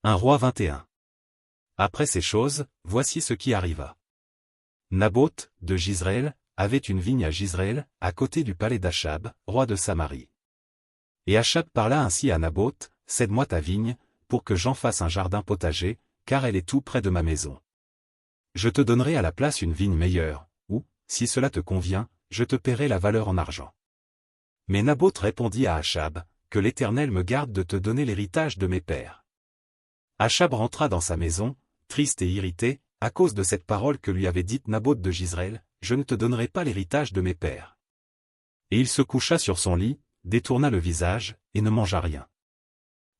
1 Roi 21. Après ces choses, voici ce qui arriva. Naboth, de Jizréel, avait une vigne à Jizréel, à côté du palais d'Achab, roi de Samarie. Et Achab parla ainsi à Naboth, « Cède-moi ta vigne, pour que j'en fasse un jardin potager, car elle est tout près de ma maison. Je te donnerai à la place une vigne meilleure, ou, si cela te convient, je te paierai la valeur en argent. » Mais Naboth répondit à Achab, « Que l'Éternel me garde de te donner l'héritage de mes pères. » Achab rentra dans sa maison, triste et irrité, à cause de cette parole que lui avait dite Naboth de Jizréel, « Je ne te donnerai pas l'héritage de mes pères. » Et il se coucha sur son lit, détourna le visage, et ne mangea rien.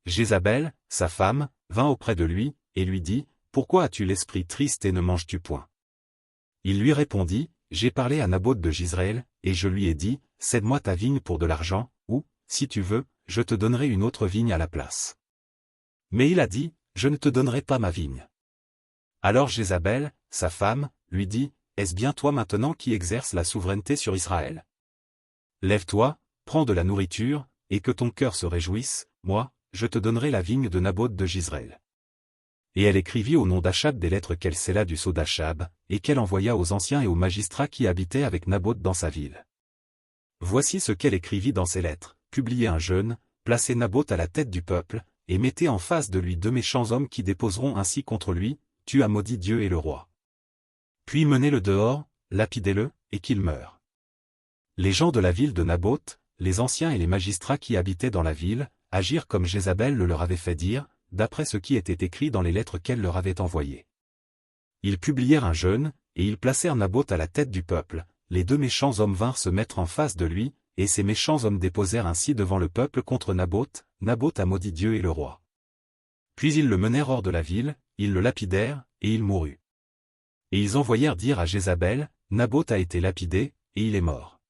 Jézabel, sa femme, vint auprès de lui, et lui dit, « Pourquoi as-tu l'esprit triste et ne manges-tu point ?» Il lui répondit, « J'ai parlé à Naboth de Jizréel, et je lui ai dit, cède-moi ta vigne pour de l'argent, ou, si tu veux, je te donnerai une autre vigne à la place. » Mais il a dit, « Je ne te donnerai pas ma vigne. » Alors Jézabel, sa femme, lui dit, « Est-ce bien toi maintenant qui exerces la souveraineté sur Israël? Lève-toi, prends de la nourriture, et que ton cœur se réjouisse, moi, je te donnerai la vigne de Naboth de Jizréel. » Et elle écrivit au nom d'Achab des lettres qu'elle scella du sceau d'Achab, et qu'elle envoya aux anciens et aux magistrats qui habitaient avec Naboth dans sa ville. Voici ce qu'elle écrivit dans ces lettres, « Publiez un jeûne, placez Naboth à la tête du peuple, et mettez en face de lui 2 méchants hommes qui déposeront ainsi contre lui, tu as maudit Dieu et le roi. Puis menez-le dehors, lapidez-le, et qu'il meure. » Les gens de la ville de Naboth, les anciens et les magistrats qui habitaient dans la ville, agirent comme Jézabel le leur avait fait dire, d'après ce qui était écrit dans les lettres qu'elle leur avait envoyées. Ils publièrent un jeûne, et ils placèrent Naboth à la tête du peuple, les 2 méchants hommes vinrent se mettre en face de lui, et ces méchants hommes déposèrent ainsi devant le peuple contre Naboth, Naboth a maudit Dieu et le roi. Puis ils le menèrent hors de la ville, ils le lapidèrent, et il mourut. Et ils envoyèrent dire à Jézabel, Naboth a été lapidé, et il est mort.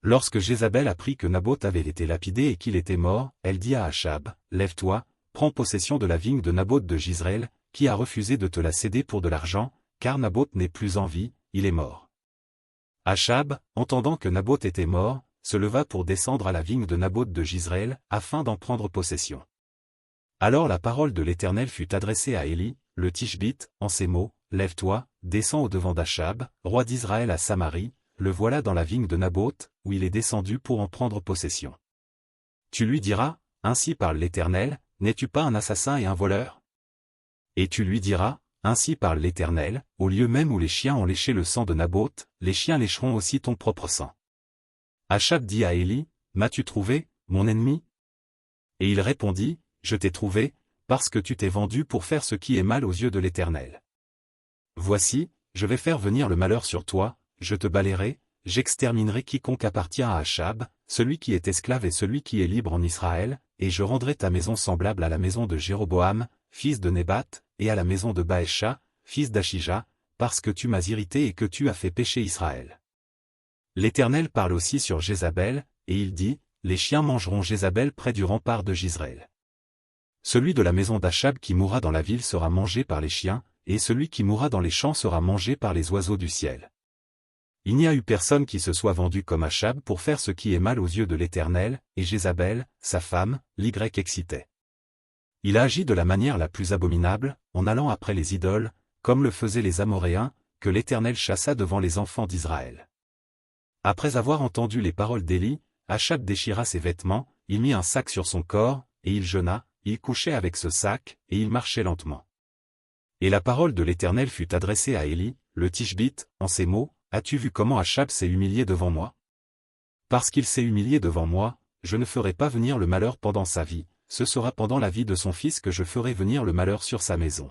Lorsque Jézabel apprit que Naboth avait été lapidé et qu'il était mort, elle dit à Achab, lève-toi, prends possession de la vigne de Naboth de Jizréel, qui a refusé de te la céder pour de l'argent, car Naboth n'est plus en vie, il est mort. Achab, entendant que Naboth était mort, se leva pour descendre à la vigne de Naboth de Jizréel, afin d'en prendre possession. Alors la parole de l'Éternel fut adressée à Élie, le Tishbite, en ces mots, « Lève-toi, descends au-devant d'Achab, roi d'Israël à Samarie, le voilà dans la vigne de Naboth, où il est descendu pour en prendre possession. Tu lui diras, ainsi parle l'Éternel, n'es-tu pas un assassin et un voleur? Et tu lui diras, ainsi parle l'Éternel, au lieu même où les chiens ont léché le sang de Naboth, les chiens lécheront aussi ton propre sang. » Achab dit à Élie, « M'as-tu trouvé, mon ennemi? » Et il répondit, « Je t'ai trouvé, parce que tu t'es vendu pour faire ce qui est mal aux yeux de l'Éternel. Voici, je vais faire venir le malheur sur toi, je te balayerai, j'exterminerai quiconque appartient à Achab, celui qui est esclave et celui qui est libre en Israël, et je rendrai ta maison semblable à la maison de Jéroboam, fils de Nébat, et à la maison de Baécha, fils d'Achija, parce que tu m'as irrité et que tu as fait pécher Israël. » L'Éternel parle aussi sur Jézabel, et il dit, « Les chiens mangeront Jézabel près du rempart de Jizréel. Celui de la maison d'Achab qui mourra dans la ville sera mangé par les chiens, et celui qui mourra dans les champs sera mangé par les oiseaux du ciel. » Il n'y a eu personne qui se soit vendu comme Achab pour faire ce qui est mal aux yeux de l'Éternel, et Jézabel, sa femme, l'Y excitait. Il a agi de la manière la plus abominable, en allant après les idoles, comme le faisaient les Amoréens, que l'Éternel chassa devant les enfants d'Israël. Après avoir entendu les paroles d'Élie, Achab déchira ses vêtements, il mit un sac sur son corps, et il jeûna, il couchait avec ce sac, et il marchait lentement. Et la parole de l'Éternel fut adressée à Élie, le Tishbite, en ces mots, « As-tu vu comment Achab s'est humilié devant moi? Parce qu'il s'est humilié devant moi, je ne ferai pas venir le malheur pendant sa vie, ce sera pendant la vie de son fils que je ferai venir le malheur sur sa maison. »